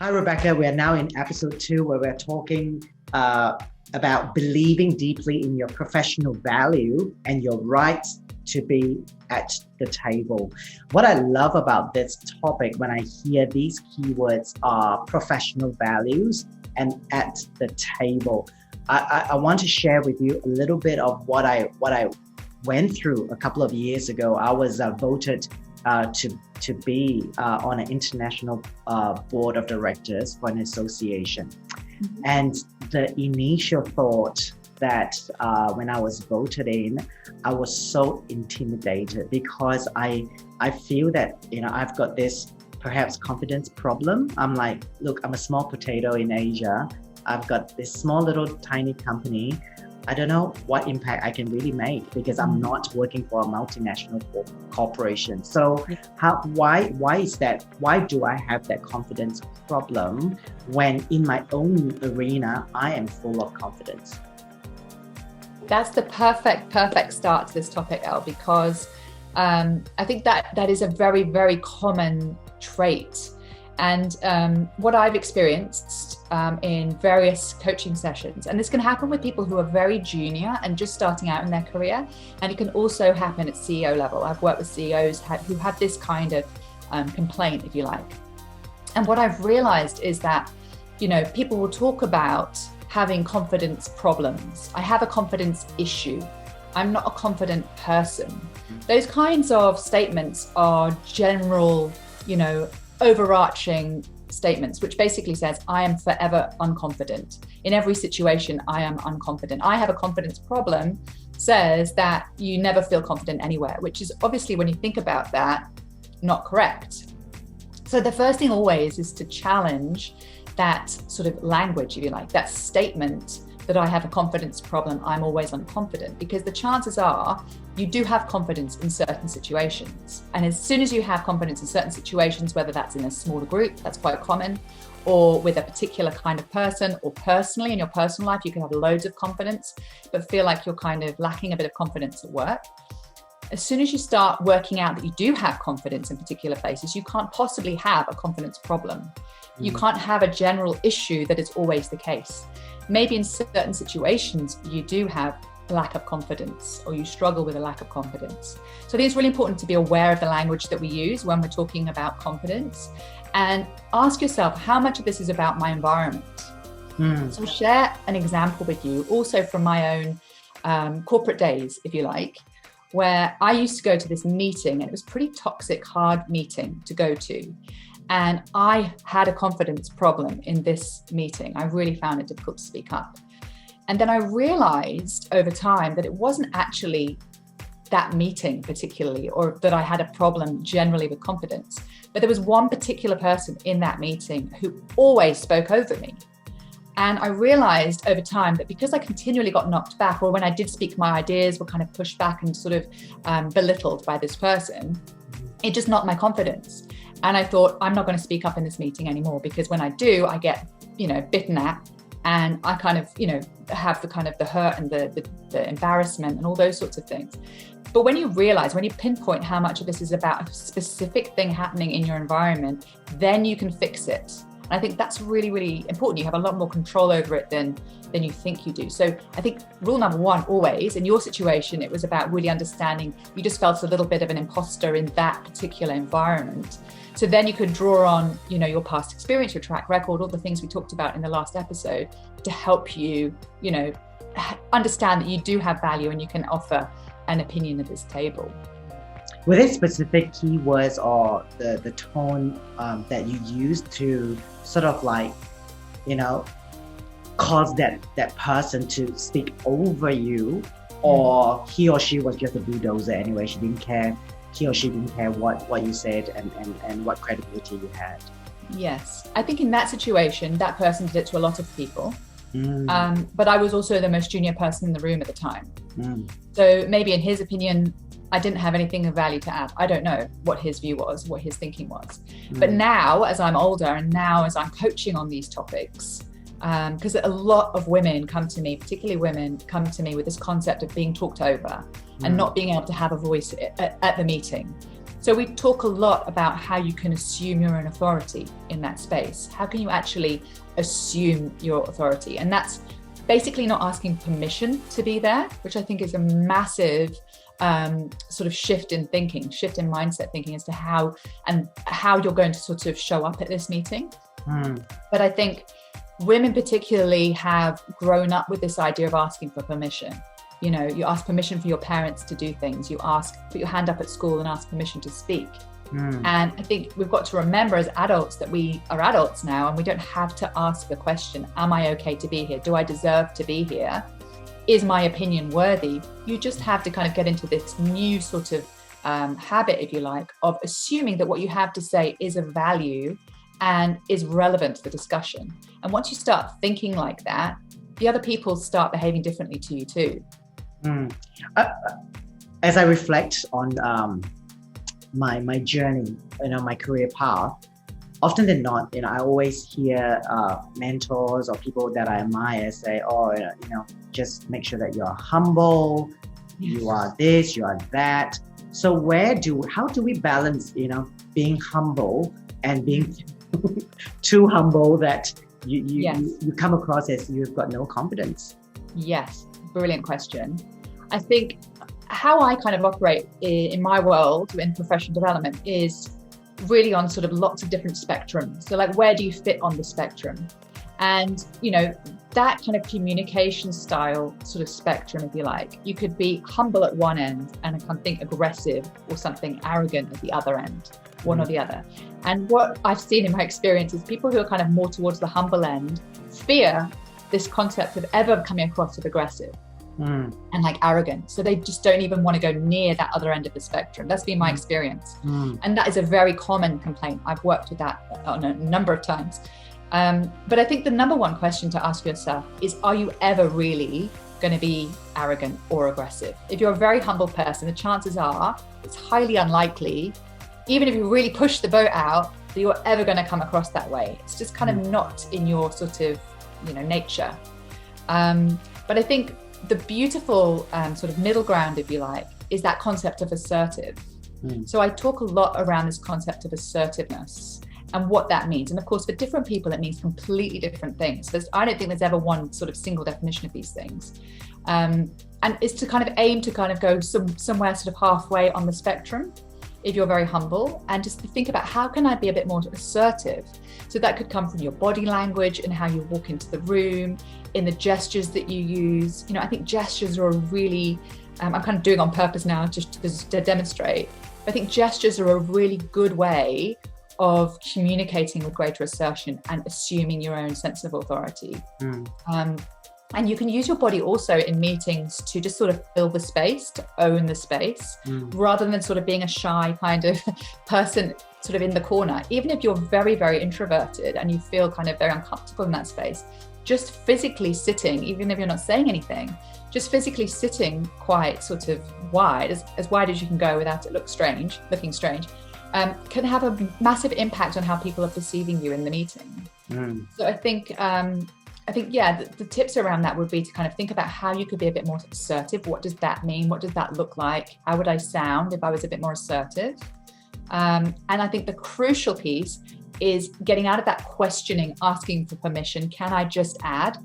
Hi, Rebecca. We are now in episode 2 where we're talking about believing deeply in your professional value and your right to be at the table. What I love about this topic when I hear these keywords are professional values and at the table. I want to share with you a little bit of what I went through a couple of years ago. I was voted to be on an international board of directors for an association. Mm-hmm. And the initial thought that when I was voted in, I was so intimidated because I feel that, I've got this perhaps confidence problem. I'm like, look, I'm a small potato in Asia. I've got this small little tiny company. I don't know what impact I can really make because I'm not working for a multinational corporation. So why is that? Why do I have that confidence problem when in my own arena, I am full of confidence? That's the perfect start to this topic, Elle, because I think that is a very, very common trait. And what I've experienced in various coaching sessions, and this can happen with people who are very junior and just starting out in their career, and it can also happen at CEO level. I've worked with CEOs who have this kind of complaint, if you like. And what I've realized is that, people will talk about having confidence problems. I have a confidence issue. I'm not a confident person. Those kinds of statements are general, overarching statements, which basically says, I am forever unconfident. In every situation, I am unconfident. I have a confidence problem says that you never feel confident anywhere, which is obviously, when you think about that, not correct. So the first thing always is to challenge that sort of language, if you like, that statement that I have a confidence problem, I'm always unconfident, because the chances are you do have confidence in certain situations. And as soon as you have confidence in certain situations, whether that's in a smaller group, that's quite common, or with a particular kind of person, or personally in your personal life, you can have loads of confidence, but feel like you're kind of lacking a bit of confidence at work. As soon as you start working out that you do have confidence in particular places, you can't possibly have a confidence problem. You can't have a general issue that is always the case. Maybe in certain situations, you do have a lack of confidence, or you struggle with a lack of confidence. So I think it's really important to be aware of the language that we use when we're talking about confidence, and ask yourself, how much of this is about my environment? So I'll share an example with you also from my own corporate days, if you like, where I used to go to this meeting, and it was pretty toxic, hard meeting to go to. And I had a confidence problem in this meeting. I really found it difficult to speak up. And then I realized over time that it wasn't actually that meeting particularly, or that I had a problem generally with confidence, but there was one particular person in that meeting who always spoke over me. And I realized over time that because I continually got knocked back, or when I did speak my ideas were kind of pushed back and sort of belittled by this person, it just knocked my confidence. And I thought, I'm not going to speak up in this meeting anymore, because when I do, I get, bitten at, and I kind of, have the kind of the hurt and the embarrassment and all those sorts of things. But when you realize, when you pinpoint how much of this is about a specific thing happening in your environment, then you can fix it. And I think that's really, really important. You have a lot more control over it than you think you do. So I think rule number one, always, in your situation, it was about really understanding you just felt a little bit of an imposter in that particular environment. So then you could draw on, your past experience, your track record, all the things we talked about in the last episode to help you, understand that you do have value and you can offer an opinion at this table. Were there specific keywords or the tone that you used to sort of like, cause that person to speak over you, or he or she was just a bulldozer anyway? He or she didn't care what you said and what credibility you had? Yes, I think in that situation, that person did it to a lot of people. But I was also the most junior person in the room at the time. So maybe in his opinion, I didn't have anything of value to add. I don't know what his view was, what his thinking was. But now, as I'm older, and now as I'm coaching on these topics, because a lot of women come to me, particularly women, come to me with this concept of being talked over and not being able to have a voice at the meeting. So we talk a lot about how you can assume your own authority in that space. How can you actually assume your authority? And that's basically not asking permission to be there, which I think is a massive sort of shift in thinking, shift in mindset thinking as to how you're going to sort of show up at this meeting. But I think women particularly have grown up with this idea of asking for permission. You know, you ask permission for your parents to do things. You put your hand up at school and ask permission to speak. And I think we've got to remember as adults that we are adults now, and we don't have to ask the question, am I okay to be here? Do I deserve to be here? Is my opinion worthy? You just have to kind of get into this new sort of habit, if you like, of assuming that what you have to say is of value and is relevant to the discussion. And once you start thinking like that, the other people start behaving differently to you too. As I reflect on my journey, my career path, often than not, I always hear mentors or people that I admire say, just make sure that you're humble, you are this, you are that. So how do we balance, being humble and being too humble that you come across as you've got no confidence? Yes, brilliant question. I think how I kind of operate in my world in professional development is really on sort of lots of different spectrums. So like, where do you fit on the spectrum? And, that kind of communication style sort of spectrum, if you like, you could be humble at one end and something aggressive or something arrogant at the other end, one or the other. And what I've seen in my experience is people who are kind of more towards the humble end fear this concept of ever coming across as aggressive and like arrogant. So they just don't even want to go near that other end of the spectrum. That's been my experience. And that is a very common complaint. I've worked with that on a number of times. But I think the number one question to ask yourself is, are you ever really going to be arrogant or aggressive? If you're a very humble person, the chances are it's highly unlikely, even if you really push the boat out, that you're ever going to come across that way. It's just kind of not in your sort of, nature. But I think the beautiful sort of middle ground, if you like, is that concept of assertive. So I talk a lot around this concept of assertiveness and what that means. And of course, for different people, it means completely different things. I don't think there's ever one sort of single definition of these things. And it's to kind of aim to kind of go somewhere sort of halfway on the spectrum, if you're very humble, and just to think about how can I be a bit more assertive? So that could come from your body language and how you walk into the room, in the gestures that you use. I think gestures are a really, I'm kind of doing on purpose now just to demonstrate. I think gestures are a really good way of communicating with greater assertion and assuming your own sense of authority. And you can use your body also in meetings to just sort of fill the space, to own the space, rather than sort of being a shy kind of person sort of in the corner. Even if you're very, very introverted and you feel kind of very uncomfortable in that space, just physically sitting, even if you're not saying anything, just physically sitting quite sort of wide, as wide as you can go without it looking strange, can have a massive impact on how people are perceiving you in the meeting. So I think, the tips around that would be to kind of think about how you could be a bit more assertive. What does that mean? What does that look like? How would I sound if I was a bit more assertive? And I think the crucial piece is getting out of that questioning, asking for permission. Can I just add?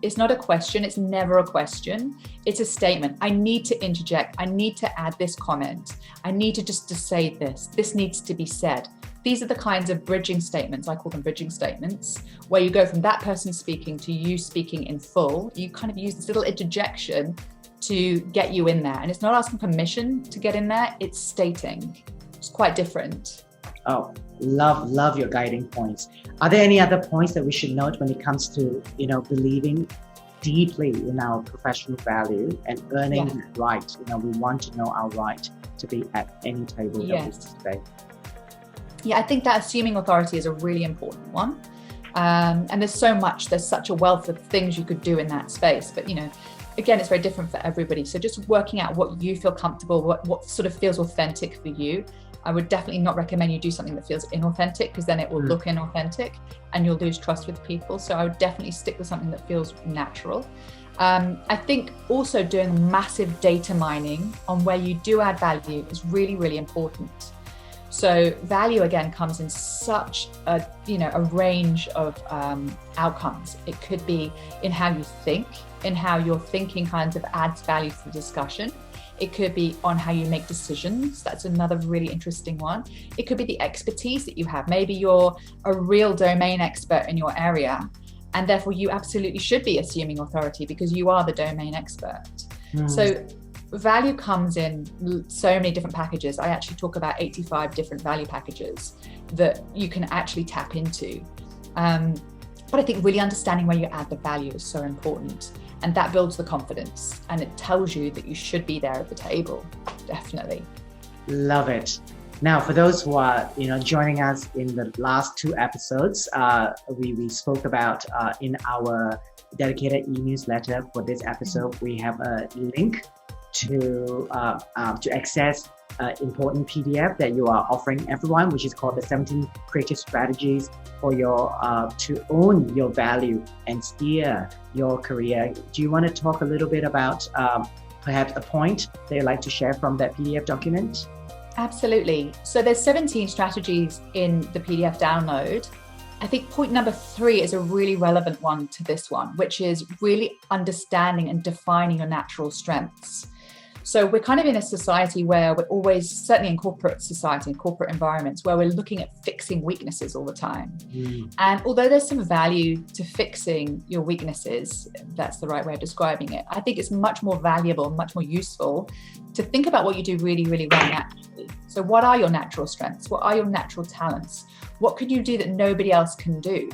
It's not a question. It's never a question. It's a statement. I need to interject. I need to add this comment. I need to say this. This needs to be said. These are the kinds of bridging statements, I call them bridging statements, where you go from that person speaking to you speaking in full. You kind of use this little interjection to get you in there. And it's not asking permission to get in there, it's stating. It's quite different. Oh, love your guiding points. Are there any other points that we should note when it comes to, believing deeply in our professional value and earning that right? We want to know our right to be at any table that we today. Yeah, I think that assuming authority is a really important one. And there's such a wealth of things you could do in that space. But, again, it's very different for everybody. So just working out what you feel comfortable, what sort of feels authentic for you. I would definitely not recommend you do something that feels inauthentic, because then it will look inauthentic and you'll lose trust with people. So I would definitely stick with something that feels natural. I think also doing massive data mining on where you do add value is really, really important. So value again comes in such a range of outcomes. It could be in how you think, in how your thinking kind of adds value to the discussion. It could be on how you make decisions. That's another really interesting one. It could be the expertise that you have. Maybe you're a real domain expert in your area, and therefore you absolutely should be assuming authority because you are the domain expert. So value comes in so many different packages. I actually talk about 85 different value packages that you can actually tap into. But I think really understanding where you add the value is so important. And that builds the confidence, and it tells you that you should be there at the table. Definitely. Love it. Now, for those who are, joining us in the last 2 episodes, we spoke about in our dedicated e-newsletter for this episode, we have a link to access important PDF that you are offering everyone, which is called the 17 Creative Strategies for to own your value and steer your career. Do you want to talk a little bit about perhaps a point that you'd like to share from that PDF document? Absolutely. So there's 17 strategies in the PDF download. I think point number 3 is a really relevant one to this one, which is really understanding and defining your natural strengths. So we're kind of in a society where we're always, certainly in corporate society, in corporate environments, where we're looking at fixing weaknesses all the time. And although there's some value to fixing your weaknesses, that's the right way of describing it, I think it's much more valuable, much more useful to think about what you do really, really well naturally. So what are your natural strengths? What are your natural talents? What can you do that nobody else can do?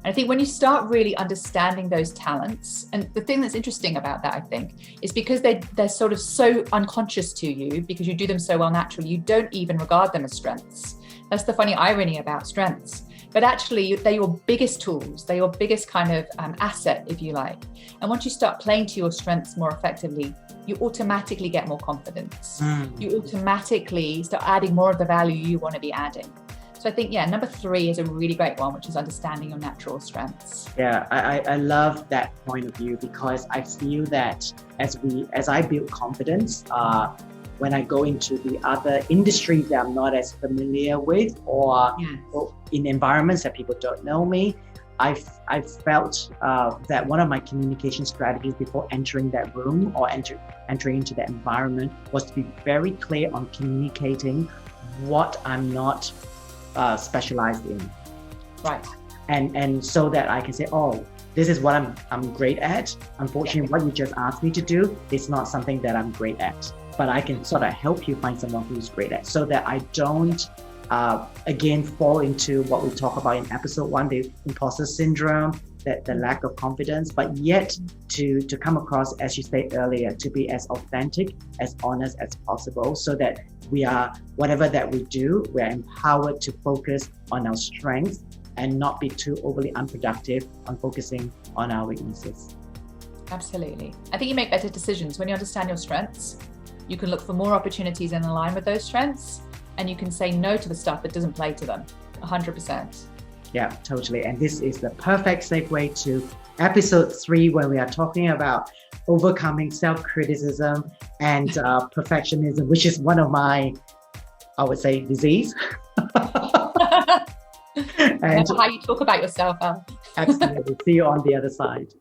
And I think when you start really understanding those talents, and the thing that's interesting about that, I think, is because they're sort of so unconscious to you because you do them so well naturally, you don't even regard them as strengths. That's the funny irony about strengths. But actually, they're your biggest tools. They're your biggest kind of asset, if you like. And once you start playing to your strengths more effectively, you automatically get more confidence. You automatically start adding more of the value you want to be adding. So I think, number 3 is a really great one, which is understanding your natural strengths. Yeah, I love that point of view because I feel that as I build confidence, when I go into the other industries that I'm not as familiar with or in environments that people don't know me, I felt that one of my communication strategies before entering that room or entering into that environment was to be very clear on communicating what I'm not specialized in, right? And so that I can say, oh, this is what I'm great at. Unfortunately, what you just asked me to do is not something that I'm great at, but I can sort of help you find someone who's great at, so that I don't again fall into what we talk about in episode 1, the imposter syndrome, that the lack of confidence, but yet to come across, as you said earlier, to be as authentic, as honest as possible, so that we are, whatever that we do, we're empowered to focus on our strengths and not be too overly unproductive on focusing on our weaknesses. Absolutely. I think you make better decisions when you understand your strengths. You can look for more opportunities in line with those strengths, and you can say no to the stuff that doesn't play to them. 100%. Yeah, totally. And this is the perfect segue to episode 3, where we are talking about overcoming self-criticism and perfectionism, which is one of my, I would say, disease. And how you talk about yourself. Absolutely. See you on the other side.